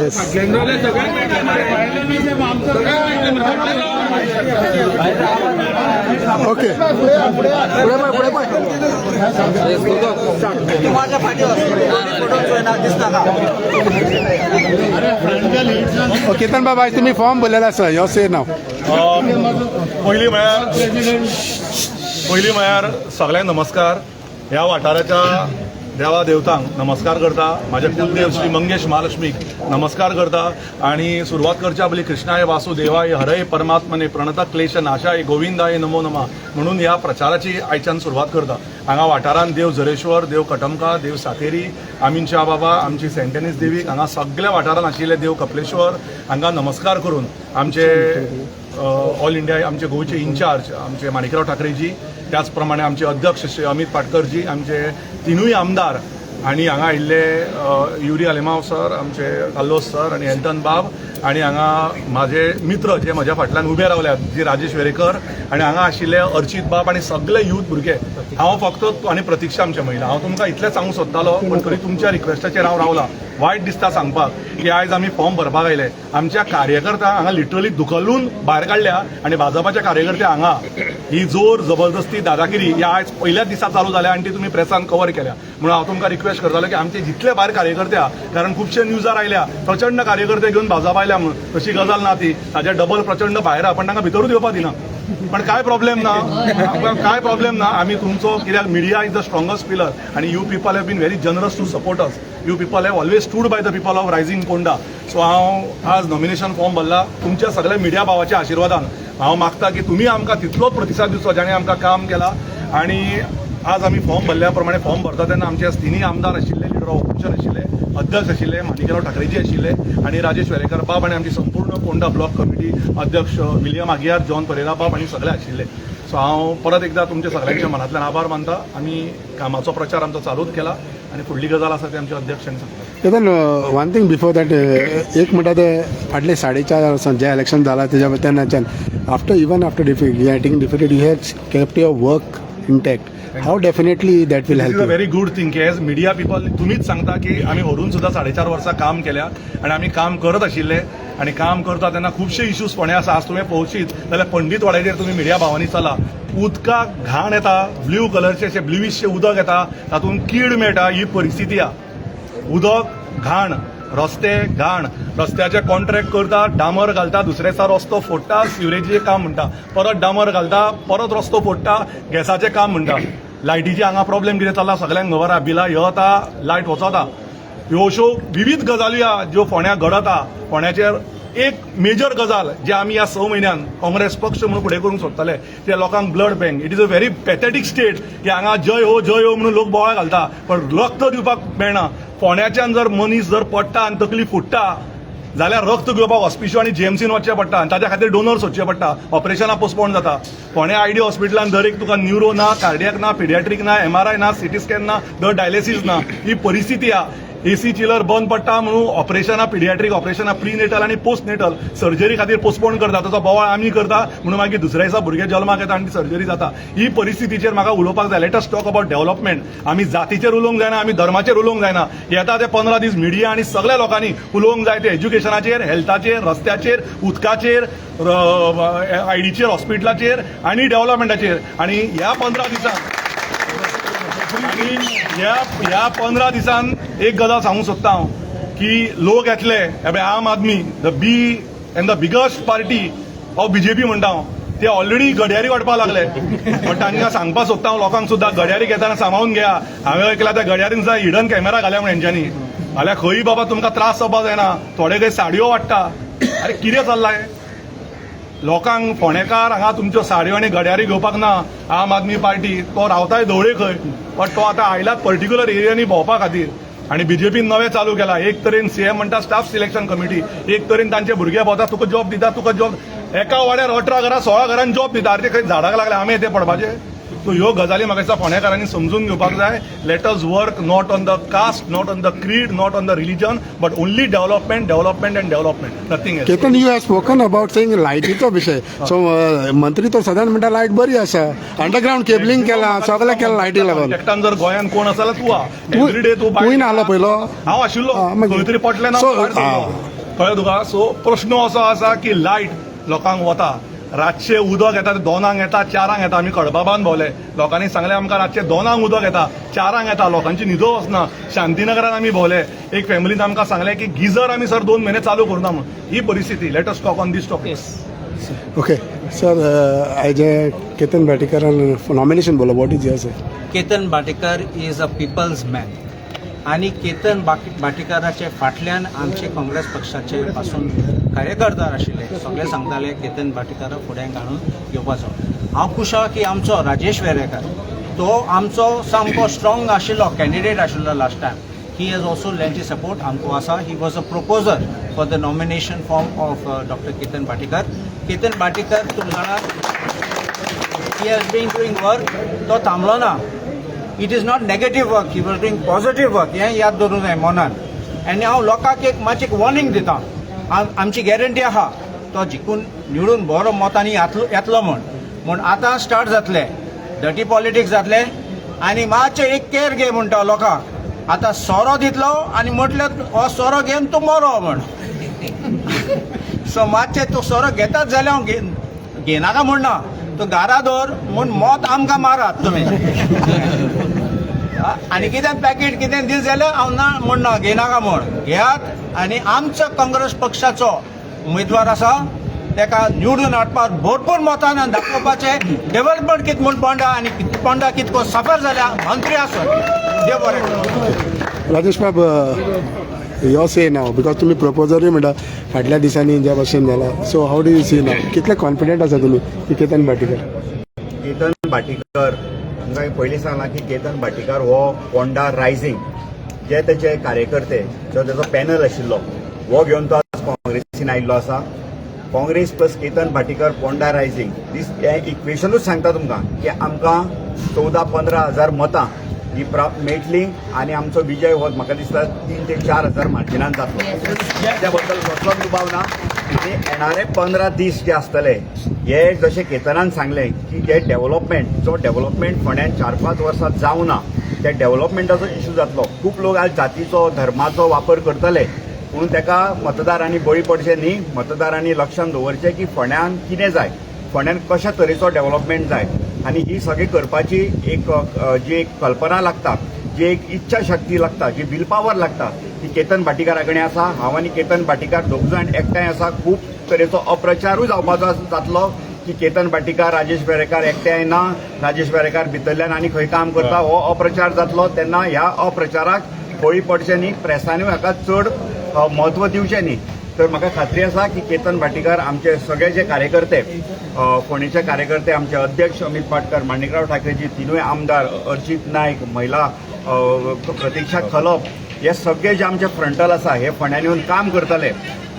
Yes okay पुढे पाय केतन बाबा तुम्ही फॉर्म भरलेला आसा यो से नाव पहिली म्हळ्यार सगळ्यांक नमस्कार. ह्या वाठाराच्या देवा देवतांक नमस्कार करता. म्हाजे कुलदेव श्री मंगेश महालक्ष्मीक नमस्कार करता. आणि सुरवात करच्या पयलीं कृष्णाय वासुदेवाय हरय परमात्मने प्रणत क्लेश नाशाय गोविंदाय नमो नमः म्हणून ह्या प्रचाराची आयच्यान सुरवात करता. हांगा वाठारांत देव झरेश्वर, देव कटमका, देव सातेरी, आमीनच्या बाबा, आमची सेंटेनीस देवीक, हांगा सगळ्या वाठारांत आशिल्ले देव कपलेश्वर हांगा नमस्कार करून आमचे ऑल इंडिया आमचे गोंयचे इन्चार्ज आमचे माणिकराव ठाकरेजी, त्याच प्रमाणे आमचे अध्यक्ष श्री अमित पाटकरजी, आमचे तिनूय आमदार आणि हांगा आयिल्ले युरी आलेमाव सर, आमचे काल्लोस सर आणि एल्टन बाब, आणि हांगा माझे मित्र जे म्हज्या फाटल्यान उबे रावल्यात जी राजेश वेरेकर, आणि हांगा आशिल्ले अर्चित बाब आणि सगळे यूथ भुरगे. हांव फक्त आनी प्रतीक्षा आमच्या महिला, हांव तुमकां इतलें सांगूंक सोदतालो पण तरी तुमच्या रिक्वेस्टाचेर हांव रावला. वायट दिसता सांगपाक की आयज आमी फॉर्म भरपाक आयले. आमच्या कार्यकर्त्यांक हांगा लिटरली धुकलून भायर काडल्या आणि भाजपाच्या कार्यकर्ते हांगा ही जोर जबरदस्ती दादागिरी ह्या आयज पयल्याच दिसा चालू जाल्या आणि ती तुमी प्रेसान कव्हर केल्या. म्हणून हांव तुमकां रिक्वेस्ट करतालो की आमचे जितले भायर कार्यकर्ते आहा, कारण खुबशे न्यूजार आयल्या प्रचंड कार्यकर्ते घेवन भाजप आयल्या म्हणून, तशी गजाल ना ती. ताचे डबल प्रचंड भायर आहा पण तांकां भितरूच येवपाक दिना. पण काय प्रॉब्लेम ना, आम्ही तुमचो कित्याक media is the strongest pillar आणि you people have been very generous to support us. You people have always stood by the people of rising कोंडा. सो हांव आज नॉमिनेशन फॉर्म भरला तुमच्या सगळ्या मिडिया भावाच्या आशिर्वादान. हांव मागता की तुमी आमकां तितलोच प्रतिसाद दिवचो जाणें आमकां काम केलां. आणि आज आमी फॉर्म भरल्या प्रमाणे फॉर्म भरता तेन्ना आमचे तिनूय आमदार आशिल्ले, लिडर ऑफ ऑपोजिशन आशिल्ले, अध्यक्ष आशिल्ले, माणिकराव ठाकरेजी आशिल्ले, आणि राजेश वेरेकर बाब, आणि आमची संपूर्ण कोंडा ब्लॉक कमिटी अध्यक्ष विलियम आगियार, जॉन परेरा बाब आणि सगळे आशिल्ले. सो हांव परत एकदा तुमच्या सगळ्यांच्या मनांतल्यान आभार मानता. आमी कामाचो प्रचार आमचो चालूच केला आणि फुडली गजाल आसा ती आमच्या अध्यक्षांनी सांगता. Ketan one thing before that एक म्हणटा ते फाटले 4.5 वर्सां जे इलेक्शन जाला तेज्या तेन्नाच्यान after getting defeated you have kept your work intact. How definitely that will help. Is a very good thing की एज मिडिया पीपल तुम्हीच सांगता की आम्ही व्हरून सुद्धा 4.5 वर्सां काम केल्या आणि आम्ही काम करत आशिल्ले आणि काम करता तेन्ना खुबशे इश्यूज फोंड्या आसा. आज तुवें पळोवशीत जाल्यार पंडीत वाड्याचेर तुमी मिडिया भावांनी चला, उदकाक घाण येता, ब्ल्यू कलरचे अशें ब्ल्यूइशशें उदक येता, तातूंत कीड मेळटा, ही परिस्थिती आहा. उदक घाण, रस्ते घाण, रस्त्याचे कॉन्ट्रॅक्ट करता, डामर घालता, दुसरे दिसा रस्तो फोडटा, सिवरेजीचें काम म्हणटा, परत डामर घालता, परत रस्तो फोडटा, गॅसाचें काम म्हणटा. लायटीचे हांगा प्रॉब्लेम कितें चल्ला सगळ्यांक खबर आहा. बिलां येता, लायट वचता. ह्यो अश्यो विविध गजाली आहा ज्यो फोंड्या घडता. फोंड्याचेर एक मेजर गजाल जे आमी ह्या 6 म्हयन्यान काँग्रेस पक्ष म्हणून फुडें करूंक सोदताले ते लोकांक blood bank. It is a very pathetic state की हांगा जय हो म्हणून लोक बोवाळ घालता पण रक्त दिवपाक मेळना. फोंड्याच्यान जर मनीस जर पडटा आनी तकली फुट्टा जाल्यार रक्त घेवपाक हॉस्पिशो आणि जीएमसीन वचचें पडटा आणि ताच्या खातीर डोनर सोदचे पडटा. ऑपरेशनां पोस्टपोन जाता. फोंड्या आयडी हॉस्पिटलान दर एक तुका न्यूरो ना, कार्डियाक ना, पिडियाट्रीक ना, MRI ना, सिटी स्कॅन ना, दर डायलिसीस ना. ही परिस्थिती आहा. AC चिलर बंद पडटा म्हणून ऑपरेशनां, पिडियाट्रीक ऑपरेशनां, प्रीनेटल आणि पोस्टनेटल सर्जरी खातीर पोस्टपोन करता. ताचो बोवाळ आमी करता म्हणून मागीर दुसऱ्या दिसा भुरगे जल्माक येता आनी ती सर्जरी जाता. ही परिस्थितीचेर म्हाका उलोवपाक जाय. Let us talk about development. आमी जातीचेर उलोवंक जायना, आमी धर्माचेर उलोवंक जायना. येता ते 15 दीस मिडिया आणि सगळ्या लोकांनी उलोवंक जाय ते एज्युकेशनाचेर, हेल्थाचेर, रस्त्याचेर, उदकाचेर, आयडीचेर, हॉस्पिटलाचेर आणि डेव्हलपमेंटाचेर. आणि ह्या 15 दिसांत ह्या 15 दिसान एक गजाल सांगूंक सोदता हांव की लोक येतले Aam Aadmi the be and the biggest party of BJP म्हणटा हांव, ते ऑलरेडी गड्यारी वाडपाक लागले. पण तांकां सांगपाक सोदता हांव लोकांक सुद्दां गड्यारी घेताना सांबाळून घेया. हांवें ऐकला त्या गड्यारीन सुद्दां हिडन कॅमेरा घाल्या म्हणून हेंच्यांनी. जाल्यार खंय बाबा तुमकां त्रास जावपाक जायना. थोडे खंय साडयो वाडटा. अरे कितें चल्लाय? लोकांक फोंडेकार हांगा तुमच्यो साडयो आनी गड्यारी घेवपाक ना. आम आदमी पार्टी तो रावताय धवळे खंय, पण तो आतां आयलात पर्टिक्युलर एरियांनी भोंवपा खातीर. आणि बीजेपीन नवें चालू केला. एक तरेन CM म्हणटा स्टाफ सिलेक्शन कमिटी, एक तरेन तांचे भुरगे भोंवता तुका जॉब दिता, तुका जॉब. एका वाड्यार 18 घरां 16 घरांनी जॉब दिता. ते खंय झाडाक लागले आमी येते पडपाचे. सो ह्यो गजाली म्हाका दिसता फोंडेकारांनी समजून घेवपाक जाय. Let us work not on the caste, not on the creed, not on the religion, but only development and development, nothing else. Ketan you have spoken about सेईंग लायटीचो विषय. सो मंत्री तो सदांच म्हणटा लायट बरी आसा, अंडरग्राउंड केबलिंग केला, सगळें केला लायटी लागून. एकट्यान जर गोंयान कोण आसा जाल्यार तूं आहा. एवरी डे तू तुय ना आलो पयलो. हांव आशिल्लो खंय तरी पटलें ना. कळ्ळें तुका. सो प्रश्न असो आसा की लायट लोकांक वता, रातचे उदक येता ते 2 येता 4 येता. आमी कडबाबान भोवले, लोकांनी सांगलें आमकां रातचे 2 उदक येता 4 येता, लोकांची न्हिदो वचना. शांतीनगरान आमी भोवले, एक फॅमिलीन आमकां सांगलें की गिजर आमी सर 2 म्हयने चालू करना म्हूण. ही परिस्थिती. Let us talk on this topic. Okay sir, आज केतन भाटीकारान नॉमिनेशन बोला, what is your? Ketan Bhatekar is a people's man आणि केतन भाटेकराचे फाटल्यान आमचे काँग्रेस पक्षाचे पासून कार्यकर्ता आशिल्ले सगळे सांगताले केतन भाटेकर फुडें काडून येवपाचो. हांव खुश आहा की आमचो राजेश वेरेकर तो आमचो सामको स्ट्रॉंग आशिल्लो कॅन्डिडेट आशिल्लो last time. He has also lent his support आमकां आसा. He was a proposer for the nomination form of doctor Ketan Bhatekar. Ketan Bhatekar तुमकां जाणा he has been doing work, तो थांबलो ना. It is not negative work, he was doing positive work. हें याद दवरूंक जाय मनान. आनी हांव लोकांक एक मातशी वॉर्निंग दिता. आमची गॅरंटी आहा तो जिखून निवडून बरो मतांनी येतलो म्हूण आतां स्टार्ट जातले डर्टी पॉलिटिक्स जातले. आनी मातशें एक केअर घे म्हणटा लोकांक. आतां सोरो दितलो आनी म्हटलें हो सोरो घेवन तूं मरो म्हण. सो मातशें तूं सोरो घेतात जाल्यार हांव घेनाका म्हणना, तो घरा दवर म्हूण मोत आमकां मारात तुमी. आनी कितें पॅकेट कितें दिल जाल्यार हांव ना म्हणना, घेनाका म्हूण घेयात. आनी आमचो काँग्रेस पक्षाचो उमेदवार आसा ताका निवडून हाडपाक भरपूर मतान दाखोवपाचें. डेव्हलपमेंट कितें म्हूण पोंडा आनी पोंडा कितको सफर जाल्या मंत्री आसून देव बरें करूं. राजेश बाब, यो से नाव बिकॉज तुम्ही प्रपोजरूय म्हणटा फाटल्या दिसांनी ज्या भाशेन जाला. So how do you see now? कितले कॉन्फिडंट आसा तुम्ही की केतन भाटीकर? केतन भाटीकर हांकां पयलीं सांगलां की केतन भाटीकर हो पोंडा रायझींग जे तेचे कार्यकर्ते जो तेजो पॅनल आशिल्लो हो घेवन तो आज काँग्रेसीन आयिल्लो आसा. काँग्रेस प्लस केतन भाटीकर पोंडा रायझींग दीस हें इक्वेशनूच सांगता तुमकां की आमकां 14-15 हजार मतां ही मेळटली आनी आमचो विजय हो म्हाका दिसता 3 ते 4 हजार मार्जिनान जातलो. त्या बद्दल कसलोच दुबाव ना. आनी येणारे 15 दीस जे आसतले हे जशें केतनान सांगलें की जे डेव्हलपमेंट फुड्यान 4-5 वर्सां जावना त्या डेव्हलपमेंटाचो इश्यू जातलो. खूब लोक आज जातीचो धर्माचो वापर करतले पूण ताका मतदारांनी बळी पडचे न्ही. मतदारांनी लक्षांत दवरचें की फोंड्यान कितें जाय, फोंड्यान कशा तरेचो डेव्हलपमेंट जाय. आनी ही सगळी करपाची एक जी एक कल्पना लागता, जी एक इच्छा शक्ती लागता, जी विल पॉवर लागता ती केतन भाटीकारा कडेन आसा. हांव आनी केतन भाटीकार दोग जाण एकठांय आसा. खूब तरेचो अप्रचारूय जावपाचो जातलो की केतन भाटीकार राजेश वेरेकार एकठांय ना, राजेश वेरेकार भितरल्यान आनी खंय काम करता हो अप्रचार जातलो. तेन्ना ह्या अप्रचाराक बळी पडचे न्ही, प्रेसांनीय हाका चड म्हत्व दिवचें न्ही. तर म्हाका खात्री आसा की केतन भाटीकार आमचे सगळे जे कार्यकर्ते फोंडेचे कार्यकर्ते, आमचे अध्यक्ष अमित पाटकर, माणिकराव ठाकरेजी तिनूय आमदार, अर्चित नायक, महिला प्रतीक्षा खलप, हे सगळे जे आमचे फ्रंटल आसा हे फोंड्यान येवन काम करतले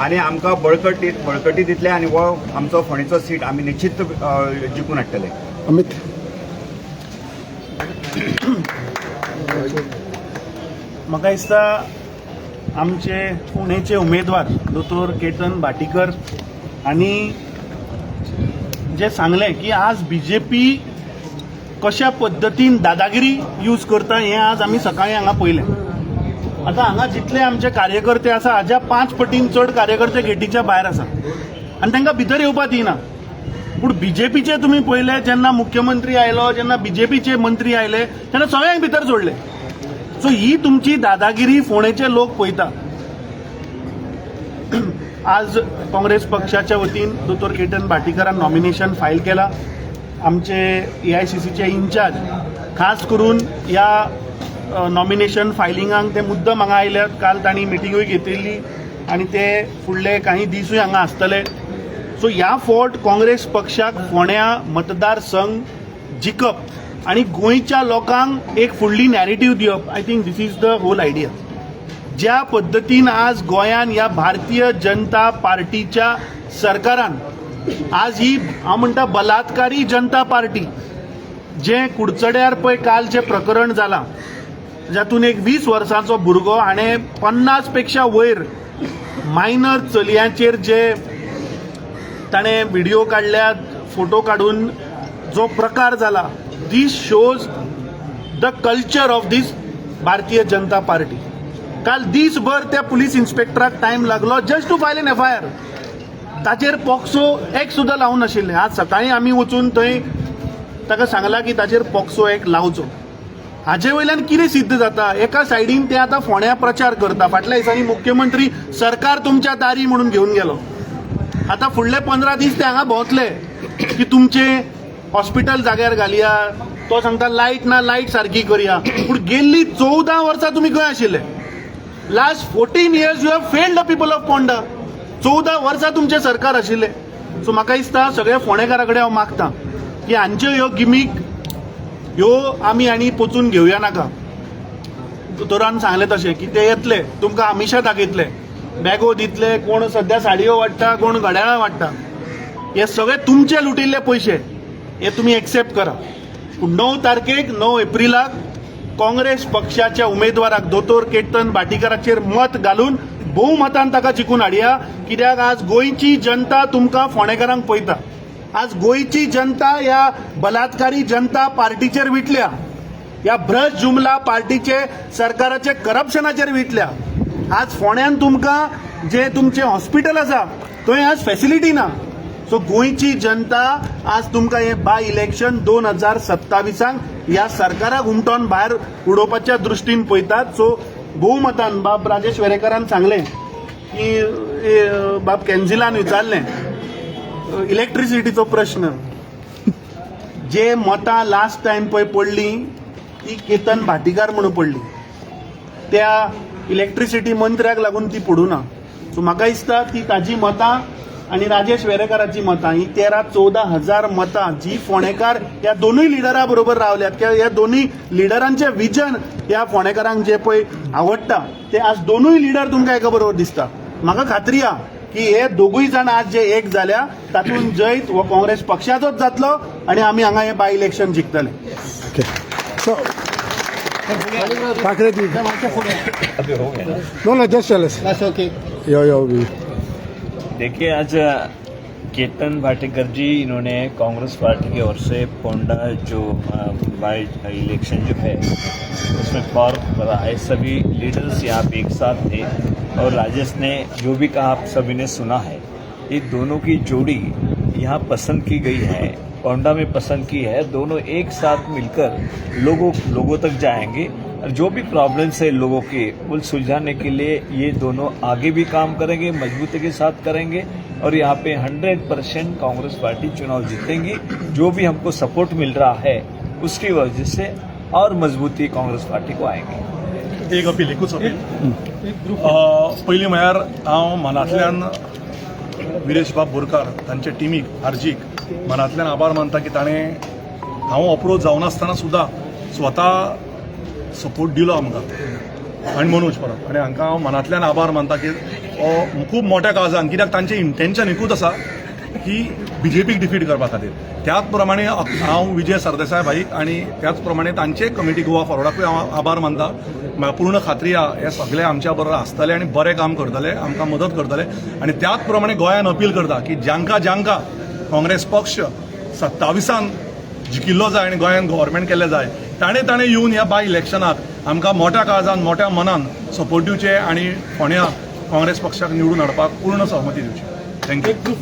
आनी आमकां बळकटी दितले आनी हो आमचो फोंडेचो सीट आमी निश्चित जिखून हाडटले. अमित, म्हाका दिसता आमचे पुणेचे उमेदवार दोतोर केतन भाटीकर आणि जे सांगलें की आज बीजेपी कशा पद्दतीन दादागिरी यूज करता हें आज आमी सकाळीं हांगा पळयलें. आतां हांगा जितले आमचे कार्यकर्ते आसा हाज्या 5 पटीन चड कार्यकर्ते गेटीच्या भायर आसा आनी तांकां भितर येवपाक दिना. पूण बीजेपीचे तुमी पळयले जेन्ना मुख्यमंत्री आयलो, जेन्ना बीजेपीचे मंत्री आयले तेन्ना सगळ्यांक भितर सोडले. सो ही तुमची दादागिरी फोंडेचे लोक पळयता. आज काँग्रेस पक्षाच्या वतीन दोतोर केतन भाटीकरान नॉमिनेशन फायल केला. आमचे AICCचे इन्चार्ज खास करून या नॉमिनेशन फायलिंगाक ते मुद्दम हांगा आयल्यात. काल तांणी मिटिंगूय घेतिल्ली आनी ते फुडले काही दिसूय हांगा आसतले. सो ह्या फावट काँग्रेस पक्षाक फोंड्या मतदारसंघ जिखप आणि गोंयच्या लोकांक एक फुडली नॅरेटिव्ह दिवप, I think this is the whole idea. ज्या पद्दतीन आज गोंयान ह्या भारतीय जनता पार्टीच्या सरकारान आज ही हांव म्हणटा बलात्कारी जनता पार्टी, जे कुडचड्यार पळय काल जे प्रकरण जालां जातून एक 20 वर्सांचो भुरगो हाणें 50 पेक्षा वयर मायनर चलयांचेर जे ताणें व्हिडिओ काडल्यात, फोटो काडून जो प्रकार जाला, this shows the culture of this Bharatiya Janata Party. काल दीसभर त्या पुलीस इन्स्पेक्टराक टायम लागलो just to file an FIR. ताचेर पॉक्सो एक्ट सुद्दां लावून नाशिल्ले. आज सकाळीं आमी वचून थंय ताका सांगलां की ताचेर पॉक्सो एक्ट लावचो. हाचे वयल्यान कितें सिद्ध जाता? एका सायडीन ते आतां फोंड्या प्रचार करता. फाटल्या दिसांनी मुख्यमंत्री सरकार तुमच्या दारी म्हणून घेवन गेलो. आतां फुडले 15 दीस ते हांगा भोंवतले की तुमचे हॉस्पिटल जाग्यार घालया. तो सांगता लायट ना, लायट सारकी करया. पूण गेल्ली 14 वर्सां तुमी खंय आशिल्ले? Last 14 years you have failed the people of Ponda. 14 वर्सां तुमचे सरकार आशिल्ले. सो म्हाका दिसता सगळ्या फोंडेकारा कडेन हांव मागतां की हांच्यो ह्यो गिमीक ह्यो आमी आनी पचून घेवया नाका. दोतोरान सांगलें तशें की ते येतले तुमकां आमिशा दाखयतले, बॅगो दितले, कोण सद्या साडयो वाडटा, कोण घड्याळां वाडटा. हे सगळे तुमचे लुटिल्ले पयशे हे तुमी एक्सेप्ट करा. पूण 9 तारखेक 9 एप्रिलाक काँग्रेस पक्षाच्या उमेदवाराक दोतोर केतन भाटीकाराचेर मत घालून भोवमतान ताका जिखून हाडया. कित्याक आज गोंयची जनता तुमकां फोंडेकारांक पळयता. आज गोंयची जनता ह्या बलात्कारी जनता पार्टीचेर विटल्या. ह्या भ्रश जुमला पार्टीचे सरकाराचे करप्शनाचेर विटल्या. आज फोंड्यान तुमकां जे तुमचे हॉस्पिटल आसा थंय आज फॅसिलिटी ना. सो गोंयची जनता आज तुमकां हे बाय इलेक्शन 2027 ह्या सरकाराक उमटोन भायर उडोवपाच्या दृश्टीन पळयतात. सो भोवमतान बाब राजेश वेरेकारान सांगलें की बाब कॅन्झिलान विचारलें इलेक्ट्रिसिटीचो प्रश्न. जे मतां लास्ट टायम पळय पडली ती केतन भाटीकार म्हणून पडली. त्या इलेक्ट्रिसिटी मंत्र्याक लागून ती पडूना. सो म्हाका दिसता ती ताजी मतां आनी राजेश वेरेकाराची मतां ही 13-14 हजार मतां जी फोंडेकार ह्या दोनूय लिडरा बरोबर रावल्यात किंवा ह्या दोनूय लिडरांचे विजन ह्या फोंडेकारांक जे पळय आवडटा ते आज दोनूय लिडर तुमकां एका बरोबर दिसता. म्हाका खात्री आहा की हे दोगूय जाण आज जे एक जाल्या तातूंत जैत हो काँग्रेस पक्षाचोच जातलो आनी आमी हांगा हे बाय इलेक्शन जिखतले. Okay so Thackeray ji now just tell us यो देखिए आज केतन भाटीकर जी इन्होंने कांग्रेस पार्टी की ओर से पोंडा जो बाई इलेक्शन जो है उसमें फॉर्म भरा है. सभी लीडर्स यहाँ पे एक साथ थे और राजेश ने जो भी कहा आप सभी ने सुना है. ये दोनों की जोड़ी यहाँ पसंद की गई है, पोंडा में पसंद की है. दोनों एक साथ मिलकर लोगों तक जाएंगे और जो भी प्रॉब्लम्स है लोगों के वो सुलझाने के लिए ये दोनों आगे भी काम करेंगे, मजबूती के साथ करेंगे और यहाँ पे 100% कांग्रेस पार्टी चुनाव जीतेंगी. जो भी हमको सपोर्ट मिल रहा है उसकी वजह से और मजबूती कांग्रेस पार्टी को आएगी. एक अपील एकूच अपील. पयलीं म्हळ्यार हांव मनांतल्यान विरेश बाब बोरकार तांचे टिमीक आर्जीक मनांतल्यान आभार मानता की ताणें हांव अप्रोच जावनासतना सुद्दां स्वता सपोर्ट दिलो आमकां आनी मनोज परब. आनी हांकां हांव मनांतल्यान आभार मानता की खूब मोठ्या काळजान कित्याक तांचें इंटेन्शन एकूच आसा की BJPक डिफीट करपा खातीर. त्याच प्रमाणे हांव विजय सरदेसाय भाईक आनी त्याच प्रमाणे तांचे कमिटी गोवा फॉरवर्डाकूय हांव आभार मानता. म्हाका पूर्ण खात्री आहा हे सगळे आमच्या बरोबर आसतले आनी बरें काम करतले, आमकां मदत करतले. आनी त्याच प्रमाणे गोंयान अपील करता की ज्यांका काँग्रेस पक्ष 27 जिकिल्लो जाय आनी गोंयान गव्हर्मेंट केल्लें जाय ताणें येवन ह्या बाय इलेक्शनाक आमकां मोठ्या काळजान मोठ्या मनान सपोर्ट दिवचे आनी फोंड्या काँग्रेस पक्षाक निवडून हाडपाक पूर्ण सहमती दिवची. थँक्यू.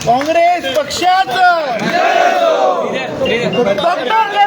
काँग्रेस पक्षाचं डॉक्टर